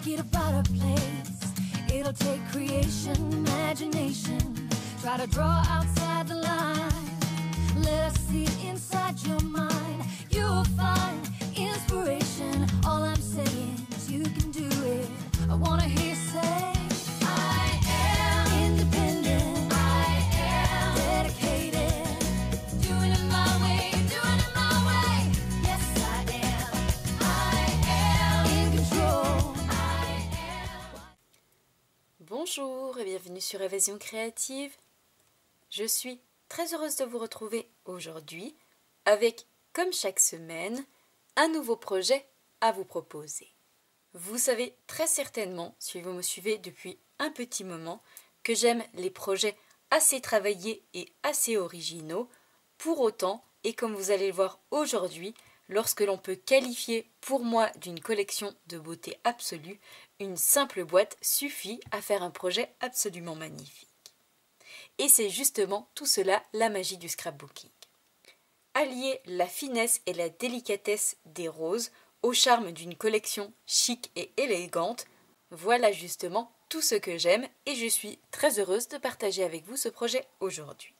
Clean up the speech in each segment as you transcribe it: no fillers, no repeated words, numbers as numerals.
make it a better place. It'll take creation, imagination. Try to draw outside the line. Let us see inside your mind. You'll find inspiration. All I'm saying is you can do it. I wanna hear you say I am independent. I am dedicated. Doing it my way, doing it my way. Yes, I am. I am in control. I am. Bonjour et bienvenue sur Évasion Créative. Je suis très heureuse de vous retrouver aujourd'hui avec, comme chaque semaine, un nouveau projet à vous proposer. Vous savez très certainement, si vous me suivez depuis un petit moment, que j'aime les projets assez travaillés et assez originaux. Pour autant, et comme vous allez le voir aujourd'hui, lorsque l'on peut qualifier pour moi d'une collection de beauté absolue, une simple boîte suffit à faire un projet absolument magnifique. Et c'est justement tout cela la magie du scrapbooking. Allier la finesse et la délicatesse des roses au charme d'une collection chic et élégante, voilà justement tout ce que j'aime et je suis très heureuse de partager avec vous ce projet aujourd'hui.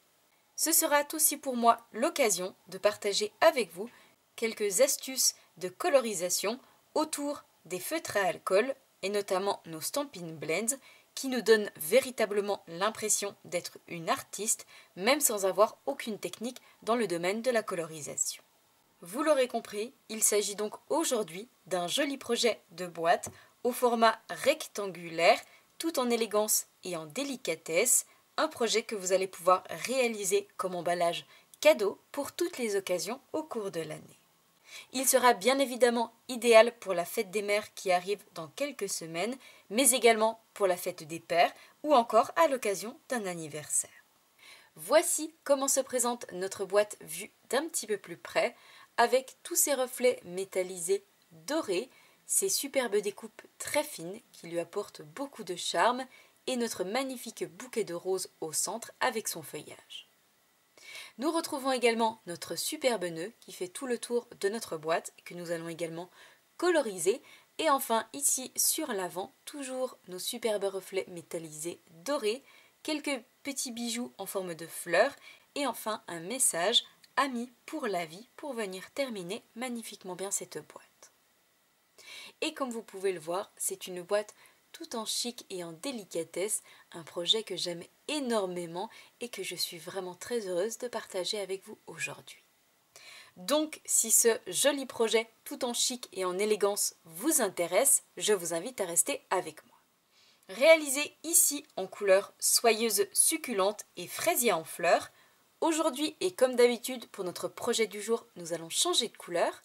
Ce sera aussi pour moi l'occasion de partager avec vous quelques astuces de colorisation autour des feutres à alcool et notamment nos Stampin' Blends qui nous donnent véritablement l'impression d'être une artiste même sans avoir aucune technique dans le domaine de la colorisation. Vous l'aurez compris, il s'agit donc aujourd'hui d'un joli projet de boîte au format rectangulaire tout en élégance et en délicatesse, un projet que vous allez pouvoir réaliser comme emballage cadeau pour toutes les occasions au cours de l'année. Il sera bien évidemment idéal pour la fête des mères qui arrive dans quelques semaines, mais également pour la fête des pères ou encore à l'occasion d'un anniversaire. Voici comment se présente notre boîte vue d'un petit peu plus près, avec tous ces reflets métallisés dorés, ces superbes découpes très fines qui lui apportent beaucoup de charme et notre magnifique bouquet de roses au centre avec son feuillage. Nous retrouvons également notre superbe nœud qui fait tout le tour de notre boîte et que nous allons également coloriser. Et enfin ici sur l'avant, toujours nos superbes reflets métallisés dorés, quelques petits bijoux en forme de fleurs et enfin un message « Amis pour la vie » pour venir terminer magnifiquement bien cette boîte. Et comme vous pouvez le voir, c'est une boîte tout en chic et en délicatesse, un projet que j'aime énormément et que je suis vraiment très heureuse de partager avec vous aujourd'hui. Donc, si ce joli projet tout en chic et en élégance vous intéresse, je vous invite à rester avec moi. Réalisé ici en couleur soyeuse succulente et fraisier en fleurs, aujourd'hui et comme d'habitude pour notre projet du jour, nous allons changer de couleur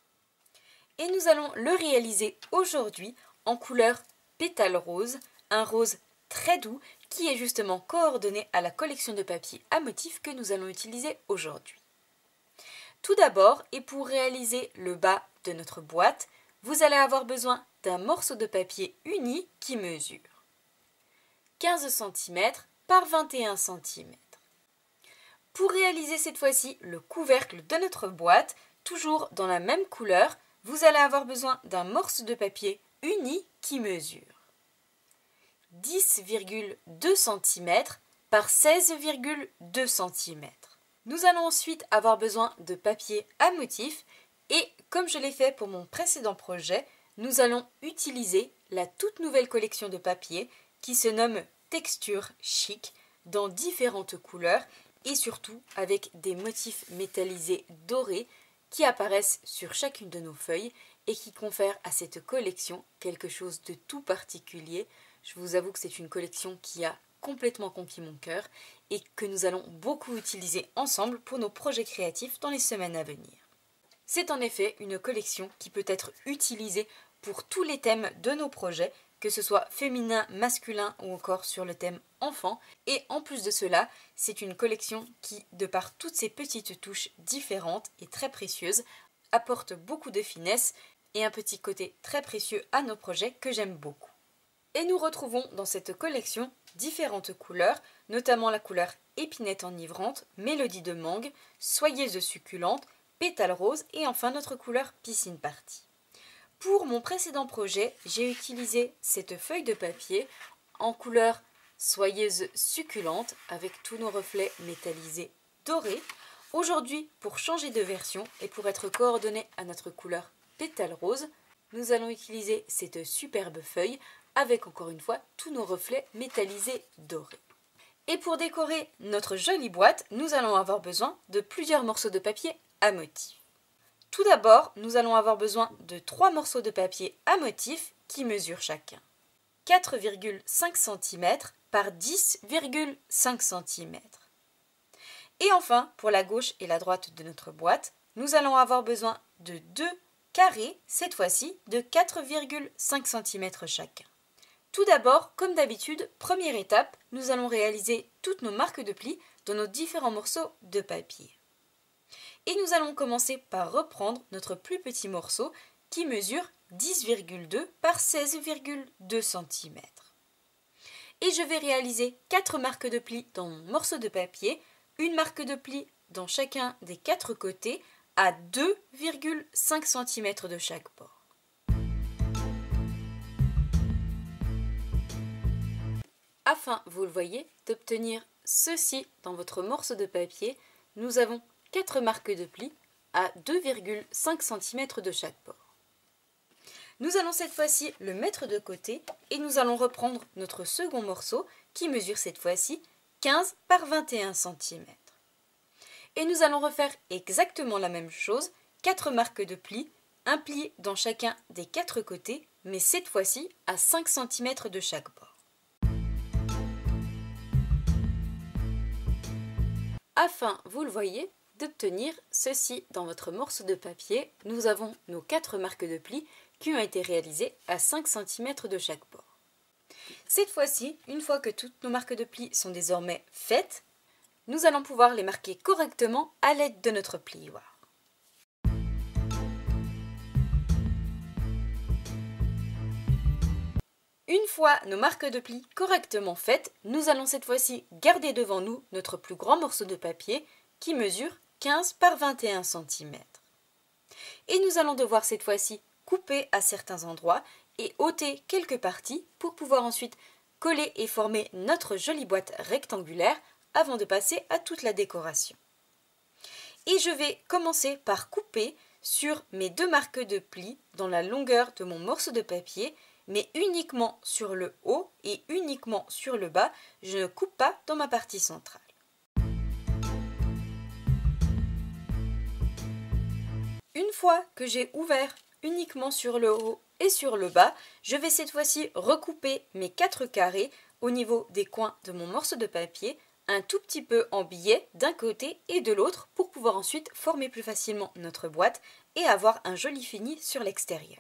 et nous allons le réaliser aujourd'hui en couleur pétale rose, un rose très doux qui est justement coordonné à la collection de papier à motifs que nous allons utiliser aujourd'hui. Tout d'abord, et pour réaliser le bas de notre boîte, vous allez avoir besoin d'un morceau de papier uni qui mesure 15 cm par 21 cm. Pour réaliser cette fois-ci le couvercle de notre boîte, toujours dans la même couleur, vous allez avoir besoin d'un morceau de papier uni qui mesure 10,2 cm par 16,2 cm. Nous allons ensuite avoir besoin de papier à motif et comme je l'ai fait pour mon précédent projet, nous allons utiliser la toute nouvelle collection de papier qui se nomme Texture Chic dans différentes couleurs et surtout avec des motifs métallisés dorés qui apparaissent sur chacune de nos feuilles et qui confèrent à cette collection quelque chose de tout particulier. Je vous avoue que c'est une collection qui a complètement conquis mon cœur et que nous allons beaucoup utiliser ensemble pour nos projets créatifs dans les semaines à venir. C'est en effet une collection qui peut être utilisée pour tous les thèmes de nos projets, que ce soit féminin, masculin ou encore sur le thème enfant. Et en plus de cela, c'est une collection qui, de par toutes ces petites touches différentes et très précieuses, apporte beaucoup de finesse et un petit côté très précieux à nos projets que j'aime beaucoup. Et nous retrouvons dans cette collection différentes couleurs, notamment la couleur épinette enivrante, mélodie de mangue, soyeuse succulente, pétale rose et enfin notre couleur piscine party. Pour mon précédent projet, j'ai utilisé cette feuille de papier en couleur soyeuse succulente avec tous nos reflets métallisés dorés. Aujourd'hui, pour changer de version et pour être coordonné à notre couleur pétale rose, nous allons utiliser cette superbe feuille avec encore une fois tous nos reflets métallisés dorés. Et pour décorer notre jolie boîte, nous allons avoir besoin de plusieurs morceaux de papier à motif. Tout d'abord, nous allons avoir besoin de 3 morceaux de papier à motif qui mesurent chacun 4,5 cm par 10,5 cm. Et enfin, pour la gauche et la droite de notre boîte, nous allons avoir besoin de 2 carrés, cette fois-ci de 4,5 cm chacun. Tout d'abord, comme d'habitude, première étape, nous allons réaliser toutes nos marques de plis dans nos différents morceaux de papier. Et nous allons commencer par reprendre notre plus petit morceau qui mesure 10,2 par 16,2 cm. Et je vais réaliser 4 marques de plis dans mon morceau de papier, une marque de pli dans chacun des 4 côtés à 2,5 cm de chaque bord. Afin, vous le voyez, d'obtenir ceci dans votre morceau de papier, nous avons 4 marques de plis à 2,5 cm de chaque bord. Nous allons cette fois-ci le mettre de côté et nous allons reprendre notre second morceau qui mesure cette fois-ci 15 par 21 cm. Et nous allons refaire exactement la même chose, 4 marques de plis, un pli dans chacun des 4 côtés, mais cette fois-ci à 5 cm de chaque bord. Afin, vous le voyez, d'obtenir ceci dans votre morceau de papier, nous avons nos 4 marques de plis qui ont été réalisées à 5 cm de chaque bord. Cette fois-ci, une fois que toutes nos marques de plis sont désormais faites, nous allons pouvoir les marquer correctement à l'aide de notre plioir. Une fois nos marques de plis correctement faites, nous allons cette fois-ci garder devant nous notre plus grand morceau de papier qui mesure 15 par 21 cm. Et nous allons devoir cette fois-ci couper à certains endroits et ôter quelques parties pour pouvoir ensuite coller et former notre jolie boîte rectangulaire avant de passer à toute la décoration. Et je vais commencer par couper sur mes 2 marques de plis dans la longueur de mon morceau de papier, mais uniquement sur le haut et uniquement sur le bas, je ne coupe pas dans ma partie centrale. Une fois que j'ai ouvert uniquement sur le haut et sur le bas, je vais cette fois-ci recouper mes 4 carrés au niveau des coins de mon morceau de papier, un tout petit peu en biais d'un côté et de l'autre pour pouvoir ensuite former plus facilement notre boîte et avoir un joli fini sur l'extérieur.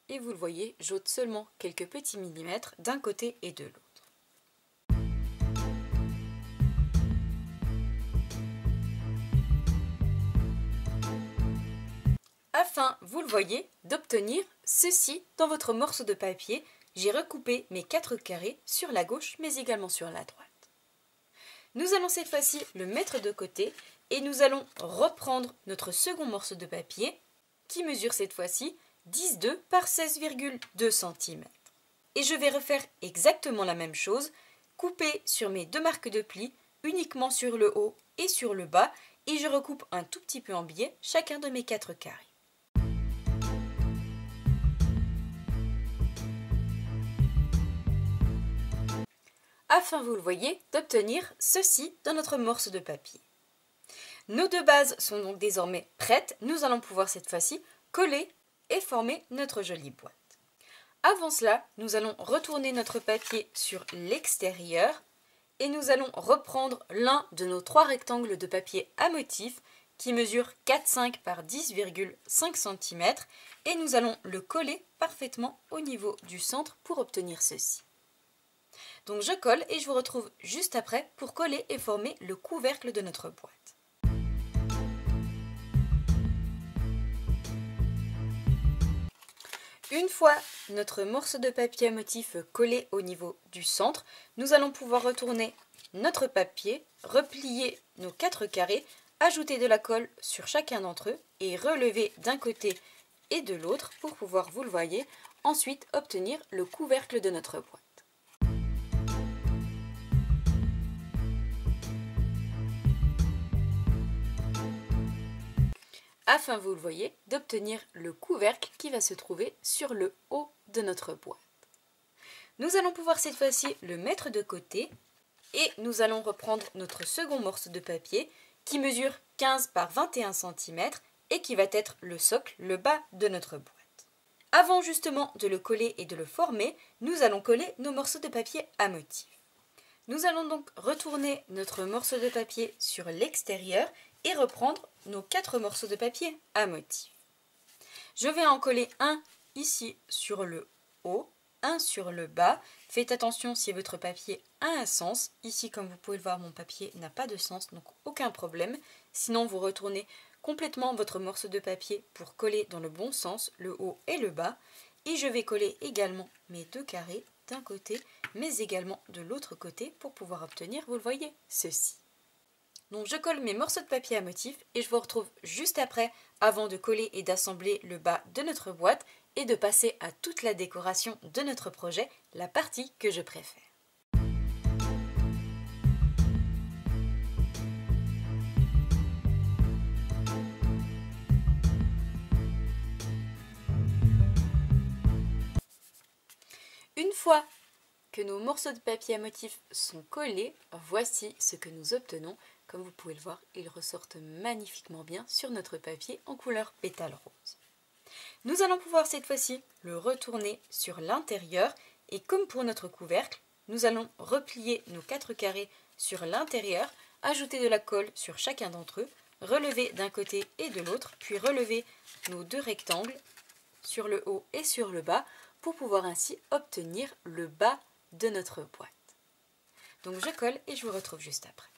Et vous le voyez, j'ôte seulement quelques petits millimètres d'un côté et de l'autre. Afin, vous le voyez, d'obtenir ceci dans votre morceau de papier, j'ai recoupé mes 4 carrés sur la gauche mais également sur la droite. Nous allons cette fois-ci le mettre de côté et nous allons reprendre notre second morceau de papier qui mesure cette fois-ci 10,2 par 16,2 cm. Et je vais refaire exactement la même chose, couper sur mes 2 marques de plis, uniquement sur le haut et sur le bas, et je recoupe un tout petit peu en biais chacun de mes 4 carrés. Afin, vous le voyez, d'obtenir ceci dans notre morceau de papier. Nos 2 bases sont donc désormais prêtes, nous allons pouvoir cette fois-ci coller et former notre jolie boîte. Avant cela, nous allons retourner notre papier sur l'extérieur et nous allons reprendre l'un de nos 3 rectangles de papier à motif qui mesure 4,5 par 10,5 cm et nous allons le coller parfaitement au niveau du centre pour obtenir ceci. Donc je colle et je vous retrouve juste après pour coller et former le couvercle de notre boîte. Une fois notre morceau de papier à motif collé au niveau du centre, nous allons pouvoir retourner notre papier, replier nos 4 carrés, ajouter de la colle sur chacun d'entre eux et relever d'un côté et de l'autre pour pouvoir, vous le voyez, ensuite obtenir le couvercle de notre boîte. Afin, vous le voyez, d'obtenir le couvercle qui va se trouver sur le haut de notre boîte. Nous allons pouvoir cette fois-ci le mettre de côté et nous allons reprendre notre second morceau de papier qui mesure 15 par 21 cm et qui va être le socle, le bas de notre boîte. Avant justement de le coller et de le former, nous allons coller nos morceaux de papier à motif. Nous allons donc retourner notre morceau de papier sur l'extérieur et reprendre nos 4 morceaux de papier à motif. Je vais en coller un ici sur le haut, un sur le bas. Faites attention si votre papier a un sens. Ici, comme vous pouvez le voir, mon papier n'a pas de sens, donc aucun problème. Sinon, vous retournez complètement votre morceau de papier pour coller dans le bon sens, le haut et le bas. Et je vais coller également mes 2 carrés d'un côté, mais également de l'autre côté pour pouvoir obtenir, vous le voyez, ceci. Donc je colle mes morceaux de papier à motif et je vous retrouve juste après, avant de coller et d'assembler le bas de notre boîte et de passer à toute la décoration de notre projet, la partie que je préfère. Une fois que nos morceaux de papier à motif sont collés, voici ce que nous obtenons. Comme vous pouvez le voir, ils ressortent magnifiquement bien sur notre papier en couleur pétale rose. Nous allons pouvoir cette fois-ci le retourner sur l'intérieur et comme pour notre couvercle, nous allons replier nos 4 carrés sur l'intérieur, ajouter de la colle sur chacun d'entre eux, relever d'un côté et de l'autre, puis relever nos 2 rectangles sur le haut et sur le bas pour pouvoir ainsi obtenir le bas de notre boîte. Donc je colle et je vous retrouve juste après.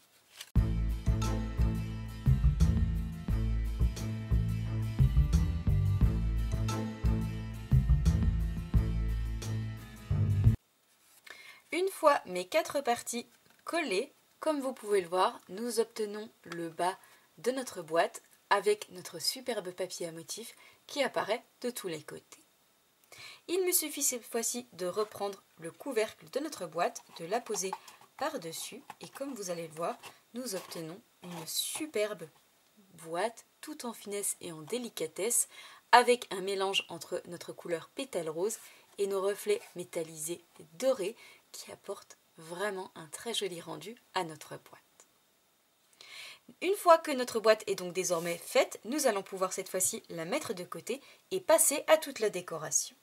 Une fois mes 4 parties collées, comme vous pouvez le voir, nous obtenons le bas de notre boîte avec notre superbe papier à motif qui apparaît de tous les côtés. Il me suffit cette fois-ci de reprendre le couvercle de notre boîte, de la poser par-dessus et comme vous allez le voir, nous obtenons une superbe boîte tout en finesse et en délicatesse avec un mélange entre notre couleur pétale rose et nos reflets métallisés dorés qui apportent vraiment un très joli rendu à notre boîte. Une fois que notre boîte est donc désormais faite, nous allons pouvoir cette fois-ci la mettre de côté et passer à toute la décoration.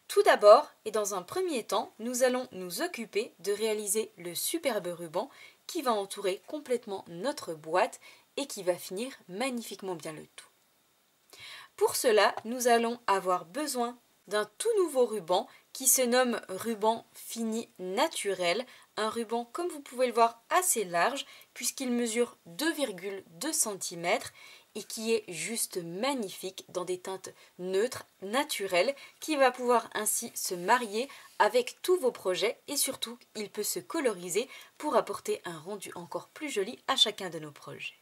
Tout d'abord, et dans un premier temps, nous allons nous occuper de réaliser le superbe ruban qui va entourer complètement notre boîte et qui va finir magnifiquement bien le tout. Pour cela, nous allons avoir besoin d'un tout nouveau ruban qui se nomme ruban fini naturel, un ruban comme vous pouvez le voir assez large puisqu'il mesure 2,2 cm et qui est juste magnifique dans des teintes neutres, naturelles, qui va pouvoir ainsi se marier avec tous vos projets et surtout il peut se coloriser pour apporter un rendu encore plus joli à chacun de nos projets.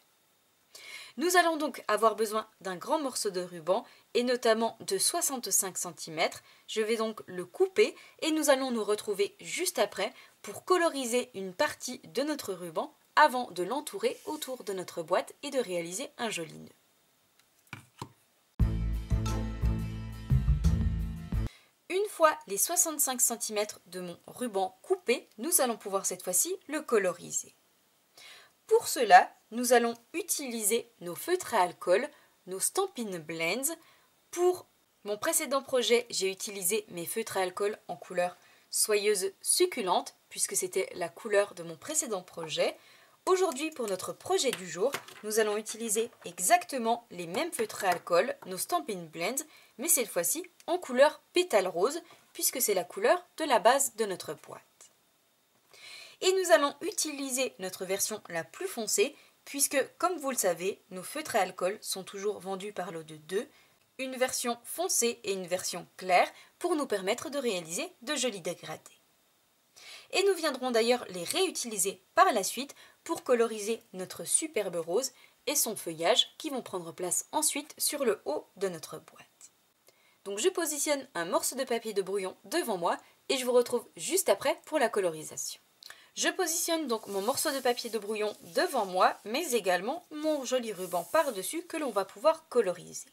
Nous allons donc avoir besoin d'un grand morceau de ruban et notamment de 65 cm. Je vais donc le couper et nous allons nous retrouver juste après pour coloriser une partie de notre ruban avant de l'entourer autour de notre boîte et de réaliser un joli nœud. Une fois les 65 cm de mon ruban coupé, nous allons pouvoir cette fois-ci le coloriser. Pour cela, nous allons utiliser nos feutres à alcool, nos Stampin' Blends. Pour mon précédent projet, j'ai utilisé mes feutres à alcool en couleur soyeuse succulente, puisque c'était la couleur de mon précédent projet. Aujourd'hui, pour notre projet du jour, nous allons utiliser exactement les mêmes feutres à alcool, nos Stampin' Blends, mais cette fois-ci en couleur pétale rose, puisque c'est la couleur de la base de notre boîte. Et nous allons utiliser notre version la plus foncée, puisque, comme vous le savez, nos feutres à alcool sont toujours vendus par lot de 2, une version foncée et une version claire, pour nous permettre de réaliser de jolis dégradés. et nous viendrons d'ailleurs les réutiliser par la suite pour coloriser notre superbe rose et son feuillage qui vont prendre place ensuite sur le haut de notre boîte. Donc je positionne un morceau de papier de brouillon devant moi et je vous retrouve juste après pour la colorisation. Je positionne donc mon morceau de papier de brouillon devant moi, mais également mon joli ruban par-dessus que l'on va pouvoir coloriser.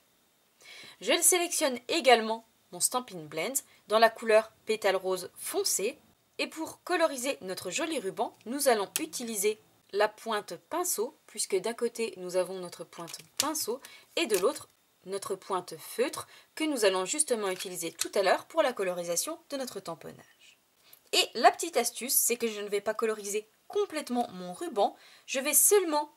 Je sélectionne également mon Stampin' Blends dans la couleur pétale rose foncé. Et pour coloriser notre joli ruban, nous allons utiliser la pointe pinceau, puisque d'un côté nous avons notre pointe pinceau et de l'autre notre pointe feutre que nous allons justement utiliser tout à l'heure pour la colorisation de notre tamponnage. Et la petite astuce, c'est que je ne vais pas coloriser complètement mon ruban, je vais seulement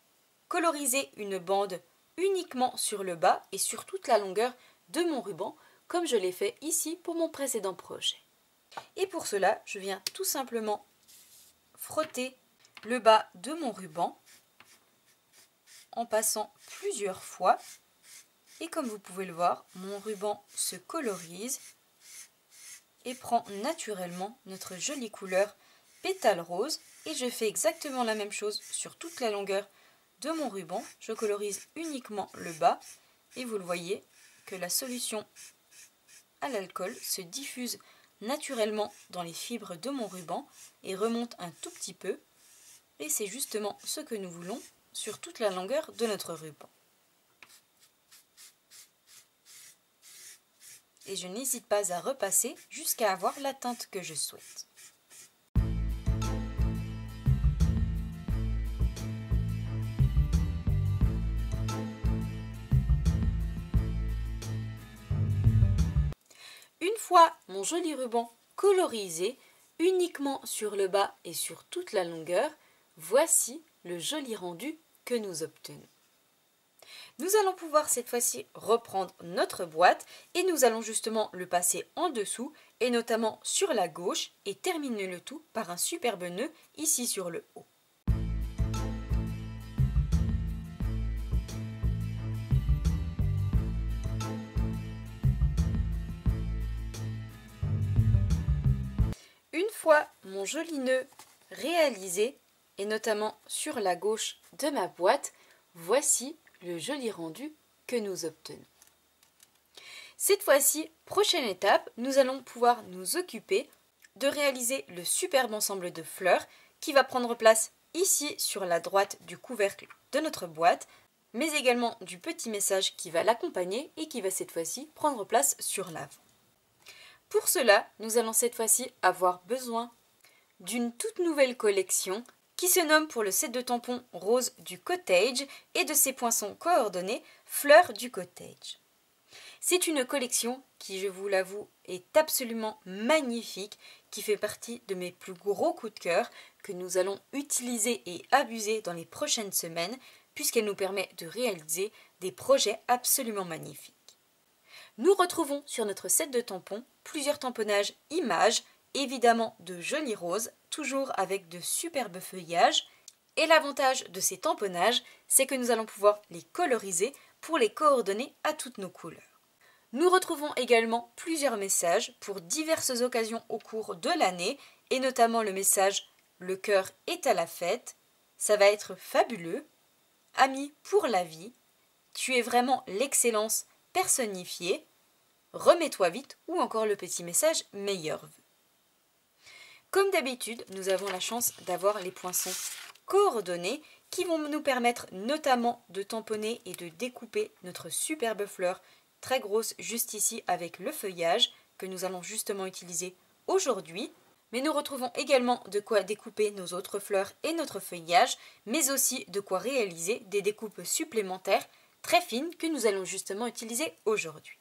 coloriser une bande uniquement sur le bas et sur toute la longueur de mon ruban, comme je l'ai fait ici pour mon précédent projet. Et pour cela, je viens tout simplement frotter le bas de mon ruban en passant plusieurs fois. Et comme vous pouvez le voir, mon ruban se colorise et prend naturellement notre jolie couleur pétale rose. Et je fais exactement la même chose sur toute la longueur de mon ruban. Je colorise uniquement le bas et vous le voyez que la solution à l'alcool se diffuse naturellement dans les fibres de mon ruban et remonte un tout petit peu. Et c'est justement ce que nous voulons sur toute la longueur de notre ruban. Et je n'hésite pas à repasser jusqu'à avoir la teinte que je souhaite. Une fois mon joli ruban colorisé, uniquement sur le bas et sur toute la longueur, voici le joli rendu que nous obtenons. Nous allons pouvoir cette fois-ci reprendre notre boîte et nous allons justement le passer en dessous et notamment sur la gauche et terminer le tout par un superbe nœud ici sur le haut. Une fois mon joli nœud réalisé et notamment sur la gauche de ma boîte, voici le joli rendu que nous obtenons. Cette fois-ci, prochaine étape, nous allons pouvoir nous occuper de réaliser le superbe ensemble de fleurs qui va prendre place ici sur la droite du couvercle de notre boîte, mais également du petit message qui va l'accompagner et qui va cette fois-ci prendre place sur l'avant. Pour cela, nous allons cette fois-ci avoir besoin d'une toute nouvelle collection qui se nomme pour le set de tampons rose du Cottage et de ses poinçons coordonnés Fleurs du Cottage. C'est une collection qui, je vous l'avoue, est absolument magnifique, qui fait partie de mes plus gros coups de cœur que nous allons utiliser et abuser dans les prochaines semaines puisqu'elle nous permet de réaliser des projets absolument magnifiques. Nous retrouvons sur notre set de tampons plusieurs tamponnages images, évidemment de jolis roses, toujours avec de superbes feuillages. Et l'avantage de ces tamponnages, c'est que nous allons pouvoir les coloriser pour les coordonner à toutes nos couleurs. Nous retrouvons également plusieurs messages pour diverses occasions au cours de l'année, et notamment le message « Le cœur est à la fête », ça va être fabuleux, « Ami pour la vie », « Tu es vraiment l'excellence personnifiée », « Remets-toi vite » ou encore le petit message « Meilleurs vœux ». Comme d'habitude, nous avons la chance d'avoir les poinçons coordonnés qui vont nous permettre notamment de tamponner et de découper notre superbe fleur très grosse juste ici avec le feuillage que nous allons justement utiliser aujourd'hui. Mais nous retrouvons également de quoi découper nos autres fleurs et notre feuillage, mais aussi de quoi réaliser des découpes supplémentaires très fines que nous allons justement utiliser aujourd'hui.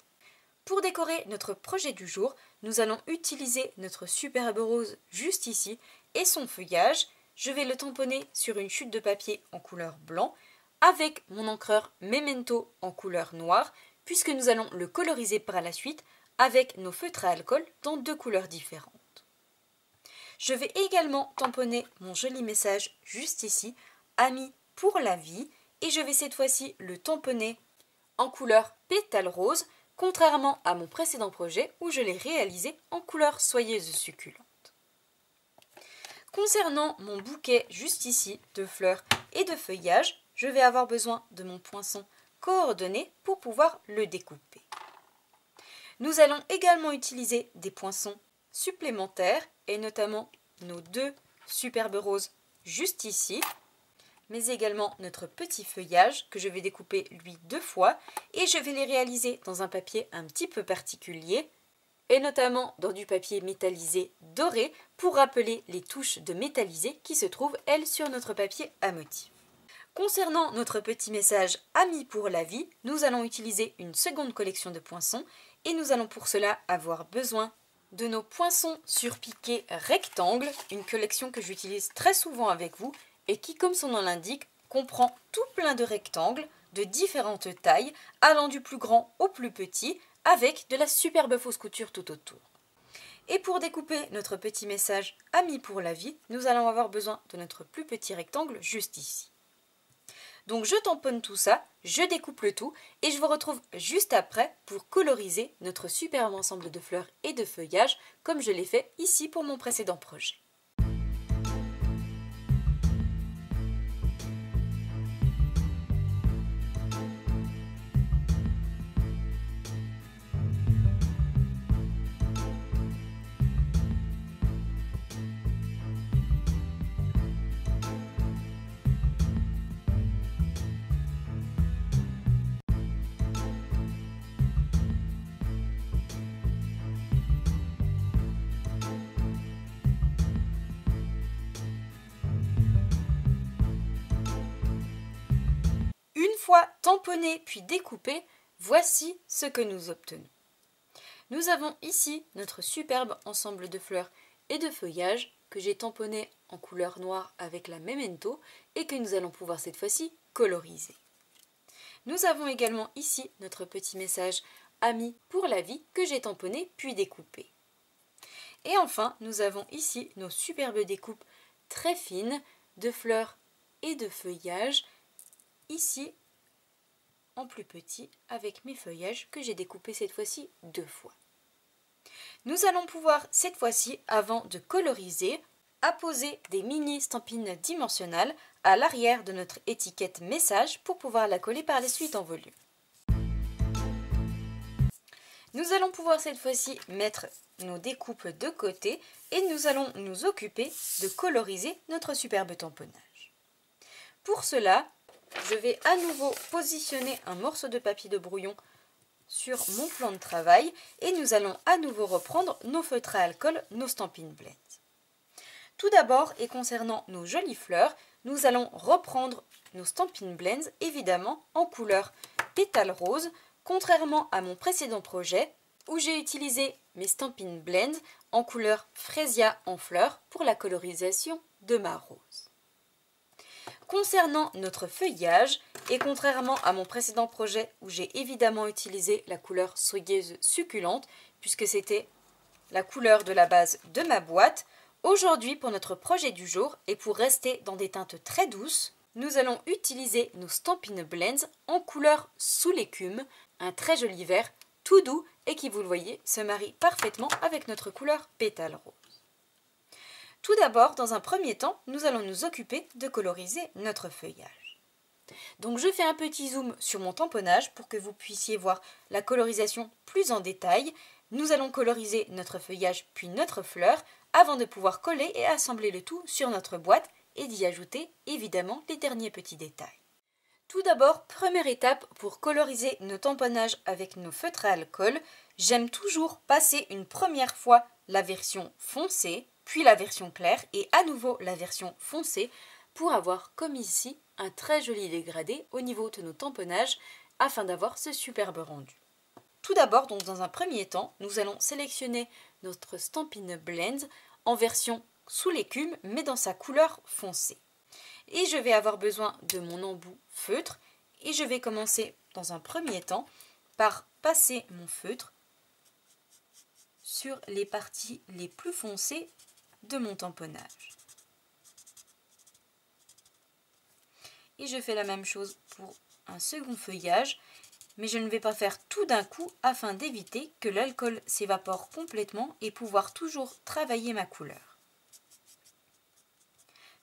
Pour décorer notre projet du jour, nous allons utiliser notre superbe rose juste ici et son feuillage. Je vais le tamponner sur une chute de papier en couleur blanc avec mon encreur Memento en couleur noire puisque nous allons le coloriser par la suite avec nos feutres à alcool dans deux couleurs différentes. Je vais également tamponner mon joli message juste ici, Ami pour la vie, et je vais cette fois-ci le tamponner en couleur pétale rose, contrairement à mon précédent projet où je l'ai réalisé en couleur soyeuse succulente. Concernant mon bouquet juste ici de fleurs et de feuillages, je vais avoir besoin de mon poinçon coordonné pour pouvoir le découper. Nous allons également utiliser des poinçons supplémentaires et notamment nos 2 superbes roses juste ici, mais également notre petit feuillage que je vais découper lui 2 fois et je vais les réaliser dans un papier un petit peu particulier et notamment dans du papier métallisé doré pour rappeler les touches de métallisé qui se trouvent, elles, sur notre papier à motifs. Concernant notre petit message « Amis pour la vie », nous allons utiliser une seconde collection de poinçons et nous allons pour cela avoir besoin de nos poinçons surpiqués rectangles, une collection que j'utilise très souvent avec vous et qui, comme son nom l'indique, comprend tout plein de rectangles de différentes tailles, allant du plus grand au plus petit, avec de la superbe fausse couture tout autour. Et pour découper notre petit message « Amis pour la vie », nous allons avoir besoin de notre plus petit rectangle juste ici. Donc je tamponne tout ça, je découpe le tout et je vous retrouve juste après pour coloriser notre superbe ensemble de fleurs et de feuillages comme je l'ai fait ici pour mon précédent projet. Une fois tamponné puis découpé, voici ce que nous obtenons. Nous avons ici notre superbe ensemble de fleurs et de feuillages que j'ai tamponné en couleur noire avec la Memento et que nous allons pouvoir cette fois-ci coloriser. Nous avons également ici notre petit message « Amis pour la vie » que j'ai tamponné puis découpé. Et enfin, nous avons ici nos superbes découpes très fines de fleurs et de feuillages ici en plus petit avec mes feuillages que j'ai découpés cette fois-ci 2 fois. Nous allons pouvoir cette fois-ci, avant de coloriser, apposer des mini stampines dimensionnelles à l'arrière de notre étiquette message pour pouvoir la coller par la suite en volume. Nous allons pouvoir cette fois-ci mettre nos découpes de côté et nous allons nous occuper de coloriser notre superbe tamponnage. Pour cela, je vais à nouveau positionner un morceau de papier de brouillon sur mon plan de travail et nous allons à nouveau reprendre nos feutres à alcool, nos Stampin' Blends. Tout d'abord, et concernant nos jolies fleurs, nous allons reprendre nos Stampin' Blends, évidemment en couleur pétale rose, contrairement à mon précédent projet où j'ai utilisé mes Stampin' Blends en couleur Freesia en fleurs pour la colorisation de ma rose. Concernant notre feuillage, et contrairement à mon précédent projet où j'ai évidemment utilisé la couleur soyeuse succulente, puisque c'était la couleur de la base de ma boîte, aujourd'hui pour notre projet du jour, et pour rester dans des teintes très douces, nous allons utiliser nos Stampin' Blends en couleur sous l'écume, un très joli vert, tout doux, et qui, vous le voyez, se marie parfaitement avec notre couleur pétale rose. Tout d'abord, dans un premier temps, nous allons nous occuper de coloriser notre feuillage. Donc je fais un petit zoom sur mon tamponnage pour que vous puissiez voir la colorisation plus en détail. Nous allons coloriser notre feuillage puis notre fleur avant de pouvoir coller et assembler le tout sur notre boîte et d'y ajouter évidemment les derniers petits détails. Tout d'abord, première étape pour coloriser nos tamponnages avec nos feutres à alcool, j'aime toujours passer une première fois la version foncée, puis la version claire et à nouveau la version foncée pour avoir comme ici un très joli dégradé au niveau de nos tamponnages afin d'avoir ce superbe rendu. Tout d'abord, donc dans un premier temps, nous allons sélectionner notre Stampin' Blends en version sous l'écume mais dans sa couleur foncée. Et je vais avoir besoin de mon embout feutre et je vais commencer dans un premier temps par passer mon feutre sur les parties les plus foncées de mon tamponnage. Et je fais la même chose pour un second feuillage, mais je ne vais pas faire tout d'un coup afin d'éviter que l'alcool s'évapore complètement et pouvoir toujours travailler ma couleur.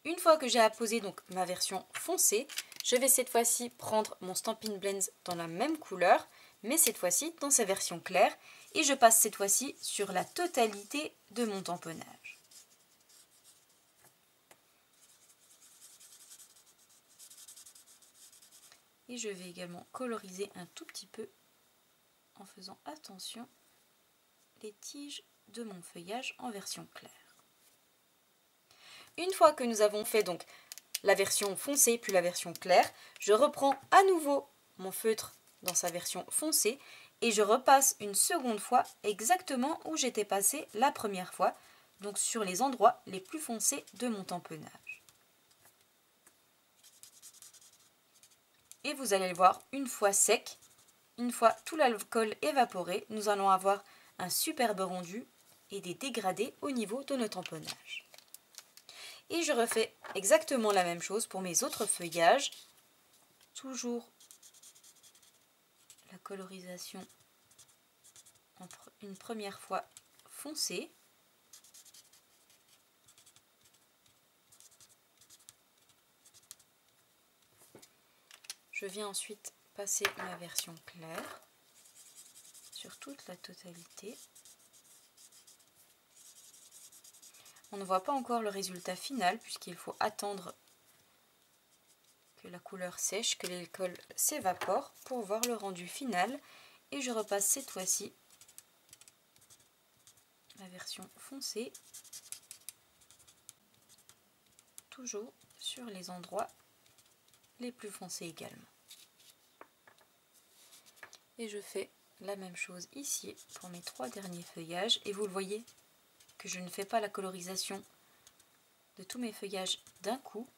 Une fois que j'ai apposé donc ma version foncée, je vais cette fois-ci prendre mon Stampin' Blends dans la même couleur, mais cette fois-ci dans sa version claire, et je passe cette fois-ci sur la totalité de mon tamponnage. Et je vais également coloriser un tout petit peu en faisant attention les tiges de mon feuillage en version claire. Une fois que nous avons fait donc la version foncée puis la version claire, je reprends à nouveau mon feutre dans sa version foncée et je repasse une seconde fois exactement où j'étais passée la première fois, donc sur les endroits les plus foncés de mon tamponnage. Et vous allez le voir, une fois sec, une fois tout l'alcool évaporé, nous allons avoir un superbe rendu et des dégradés au niveau de nos tamponnages. Et je refais exactement la même chose pour mes autres feuillages. Toujours la colorisation une première fois foncée. Je viens ensuite passer ma version claire sur toute la totalité. On ne voit pas encore le résultat final puisqu'il faut attendre que la couleur sèche, que l'alcool s'évapore pour voir le rendu final. Et je repasse cette fois-ci la version foncée, toujours sur les endroits les plus foncés également. Et je fais la même chose ici pour mes 3 derniers feuillages. Et vous le voyez que je ne fais pas la colorisation de tous mes feuillages d'un coup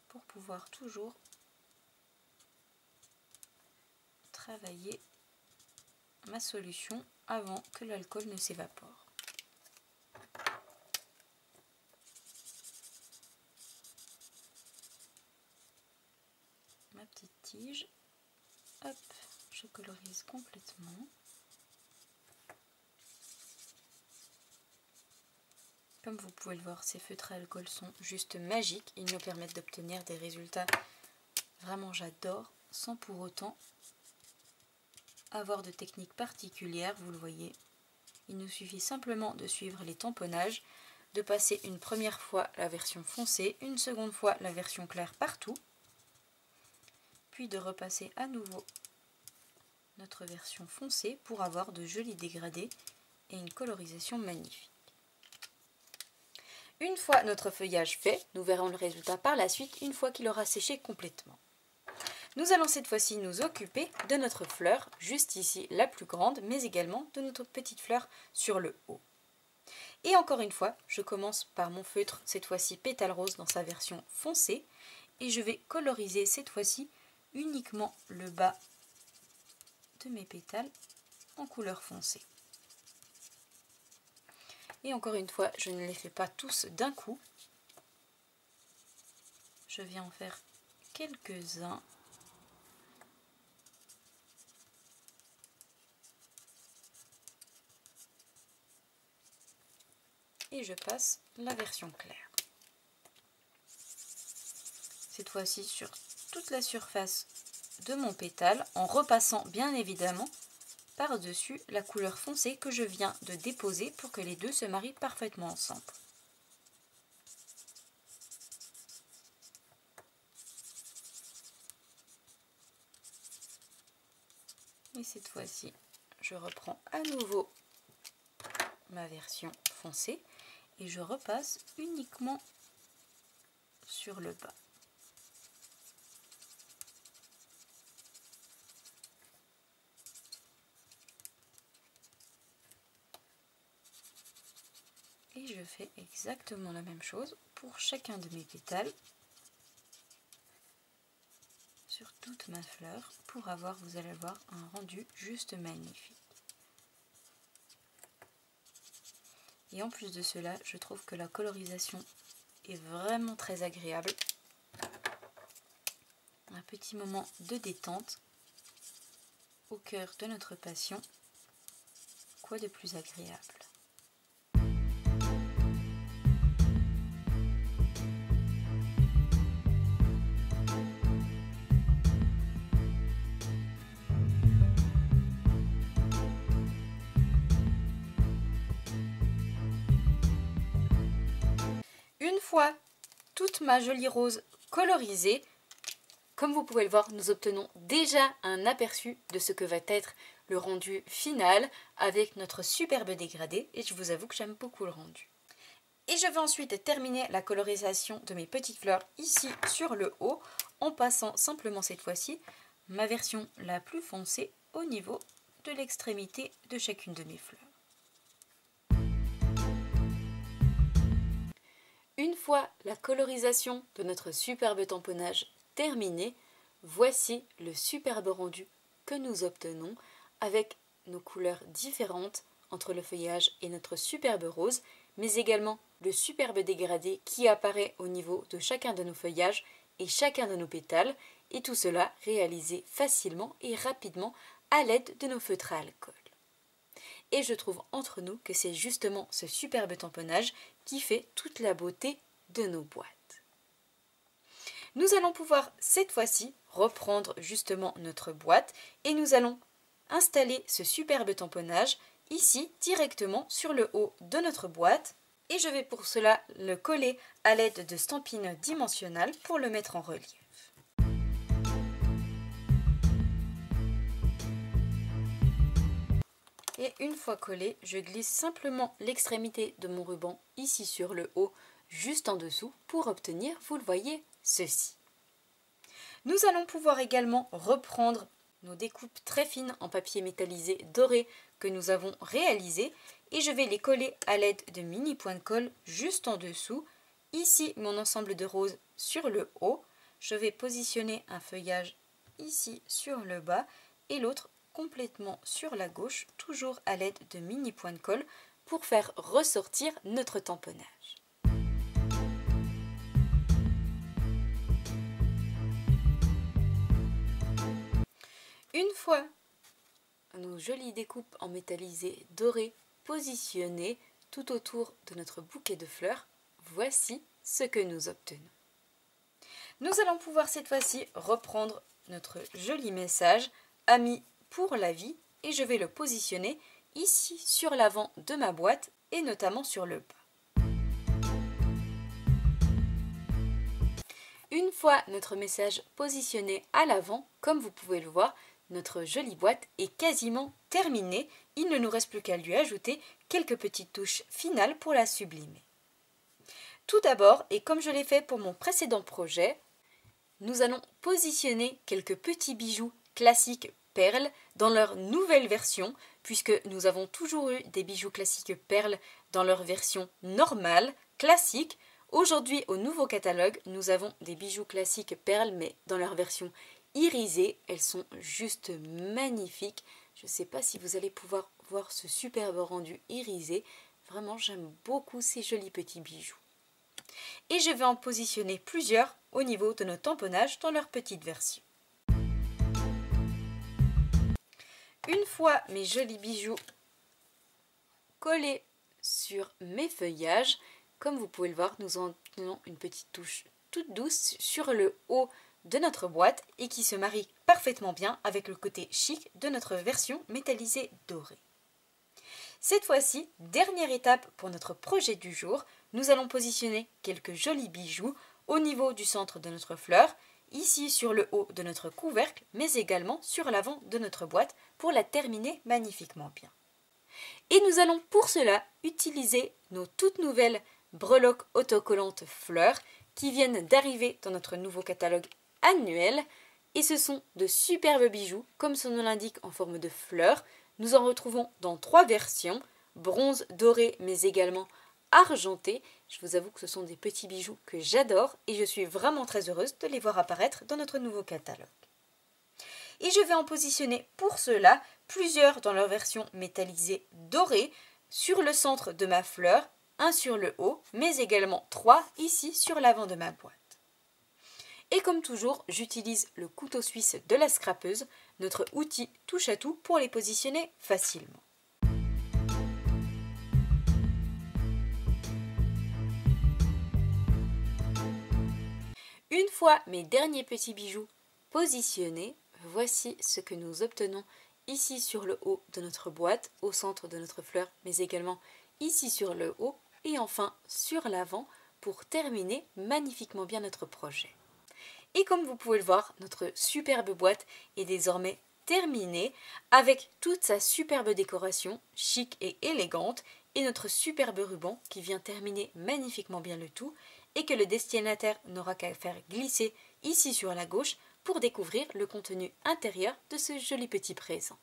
pour pouvoir toujours travailler ma solution avant que l'alcool ne s'évapore. Ma petite tige, hop, je colorise complètement. Comme vous pouvez le voir, ces feutres à alcool sont juste magiques. Ils nous permettent d'obtenir des résultats vraiment j'adore, sans pour autant avoir de technique particulière. Vous le voyez, il nous suffit simplement de suivre les tamponnages, de passer une première fois la version foncée, une seconde fois la version claire partout, puis de repasser à nouveau notre version foncée pour avoir de jolis dégradés et une colorisation magnifique. Une fois notre feuillage fait, nous verrons le résultat par la suite une fois qu'il aura séché complètement. Nous allons cette fois-ci nous occuper de notre fleur, juste ici la plus grande, mais également de notre petite fleur sur le haut. Et encore une fois, je commence par mon feutre, cette fois-ci pétale rose dans sa version foncée, et je vais coloriser cette fois-ci uniquement le bas de mes pétales en couleur foncée. Et encore une fois, je ne les fais pas tous d'un coup. Je viens en faire quelques-uns. Et je passe la version claire. Cette fois-ci sur toute la surface de mon pétale, en repassant bien évidemment par-dessus la couleur foncée que je viens de déposer pour que les deux se marient parfaitement ensemble. Et cette fois-ci, je reprends à nouveau ma version foncée et je repasse uniquement sur le bas. Et je fais exactement la même chose pour chacun de mes pétales sur toute ma fleur pour avoir, vous allez voir, un rendu juste magnifique. Et en plus de cela, je trouve que la colorisation est vraiment très agréable. Un petit moment de détente au cœur de notre passion. Quoi de plus agréable ? Une fois toute ma jolie rose colorisée, comme vous pouvez le voir, nous obtenons déjà un aperçu de ce que va être le rendu final avec notre superbe dégradé et je vous avoue que j'aime beaucoup le rendu. Et je vais ensuite terminer la colorisation de mes petites fleurs ici sur le haut en passant simplement cette fois-ci ma version la plus foncée au niveau de l'extrémité de chacune de mes fleurs. Une fois la colorisation de notre superbe tamponnage terminée, voici le superbe rendu que nous obtenons avec nos couleurs différentes entre le feuillage et notre superbe rose, mais également le superbe dégradé qui apparaît au niveau de chacun de nos feuillages et chacun de nos pétales, et tout cela réalisé facilement et rapidement à l'aide de nos feutres à alcool. Et je trouve entre nous que c'est justement ce superbe tamponnage qui fait toute la beauté de nos boîtes. Nous allons pouvoir cette fois-ci reprendre justement notre boîte et nous allons installer ce superbe tamponnage ici directement sur le haut de notre boîte et je vais pour cela le coller à l'aide de stampines dimensionnelles pour le mettre en relief. Et une fois collé, je glisse simplement l'extrémité de mon ruban ici sur le haut, juste en dessous, pour obtenir, vous le voyez, ceci. Nous allons pouvoir également reprendre nos découpes très fines en papier métallisé doré que nous avons réalisées et je vais les coller à l'aide de mini points de colle juste en dessous. Ici, mon ensemble de roses sur le haut. Je vais positionner un feuillage ici sur le bas et l'autre complètement sur la gauche, toujours à l'aide de mini points de colle pour faire ressortir notre tamponnage. Une fois nos jolies découpes en métallisé doré positionnées tout autour de notre bouquet de fleurs, voici ce que nous obtenons. Nous allons pouvoir cette fois-ci reprendre notre joli message « Amis pour la vie » et je vais le positionner ici sur l'avant de ma boîte et notamment sur le bas. Une fois notre message positionné à l'avant, comme vous pouvez le voir, notre jolie boîte est quasiment terminée. Il ne nous reste plus qu'à lui ajouter quelques petites touches finales pour la sublimer. Tout d'abord, et comme je l'ai fait pour mon précédent projet, nous allons positionner quelques petits bijoux classiques perles dans leur nouvelle version, puisque nous avons toujours eu des bijoux classiques perles dans leur version normale, classique. Aujourd'hui, au nouveau catalogue, nous avons des bijoux classiques perles, mais dans leur version irisées, elles sont juste magnifiques. Je ne sais pas si vous allez pouvoir voir ce superbe rendu irisé. Vraiment, j'aime beaucoup ces jolis petits bijoux. Et je vais en positionner plusieurs au niveau de nos tamponnages dans leur petite version. Une fois mes jolis bijoux collés sur mes feuillages, comme vous pouvez le voir, nous en tenons une petite touche toute douce sur le haut de notre boîte et qui se marie parfaitement bien avec le côté chic de notre version métallisée dorée. Cette fois-ci, dernière étape pour notre projet du jour, nous allons positionner quelques jolis bijoux au niveau du centre de notre fleur, ici sur le haut de notre couvercle, mais également sur l'avant de notre boîte pour la terminer magnifiquement bien. Et nous allons pour cela utiliser nos toutes nouvelles breloques autocollantes fleurs qui viennent d'arriver dans notre nouveau catalogue annuel et ce sont de superbes bijoux comme son nom l'indique en forme de fleurs. Nous en retrouvons dans 3 versions, bronze, doré mais également argenté. Je vous avoue que ce sont des petits bijoux que j'adore et je suis vraiment très heureuse de les voir apparaître dans notre nouveau catalogue. Et je vais en positionner pour cela plusieurs dans leur version métallisée dorée sur le centre de ma fleur, un sur le haut mais également 3 ici sur l'avant de ma boîte. Et comme toujours, j'utilise le couteau suisse de la scrapeuse, notre outil touche à tout pour les positionner facilement. Une fois mes derniers petits bijoux positionnés, voici ce que nous obtenons ici sur le haut de notre boîte, au centre de notre fleur, mais également ici sur le haut et enfin sur l'avant pour terminer magnifiquement bien notre projet. Et comme vous pouvez le voir, notre superbe boîte est désormais terminée avec toute sa superbe décoration, chic et élégante, et notre superbe ruban qui vient terminer magnifiquement bien le tout et que le destinataire n'aura qu'à faire glisser ici sur la gauche pour découvrir le contenu intérieur de ce joli petit présent.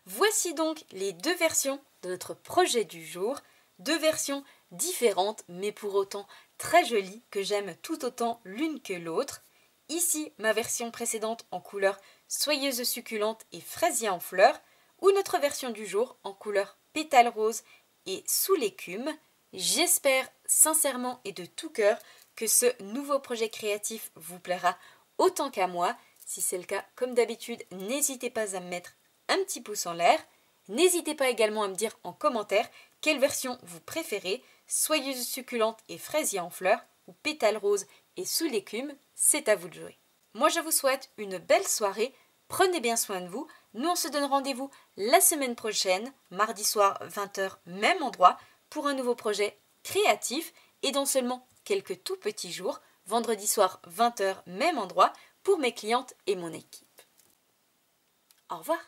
Voici donc les deux versions de notre projet du jour, deux versions différentes mais pour autant très jolies que j'aime tout autant l'une que l'autre. Ici ma version précédente en couleur soyeuse succulente et fraisier en fleurs ou notre version du jour en couleur pétale rose et sous l'écume. J'espère sincèrement et de tout cœur que ce nouveau projet créatif vous plaira autant qu'à moi. Si c'est le cas, comme d'habitude, n'hésitez pas à me mettre un petit pouce en l'air. N'hésitez pas également à me dire en commentaire quelle version vous préférez, soyeuse succulente et fraisier en fleurs ou pétale rose et sous l'écume, c'est à vous de jouer. Moi je vous souhaite une belle soirée, prenez bien soin de vous, nous on se donne rendez-vous la semaine prochaine, mardi soir 20h, même endroit, pour un nouveau projet créatif et dans seulement quelques tout petits jours, vendredi soir 20h, même endroit, pour mes clientes et mon équipe. Au revoir.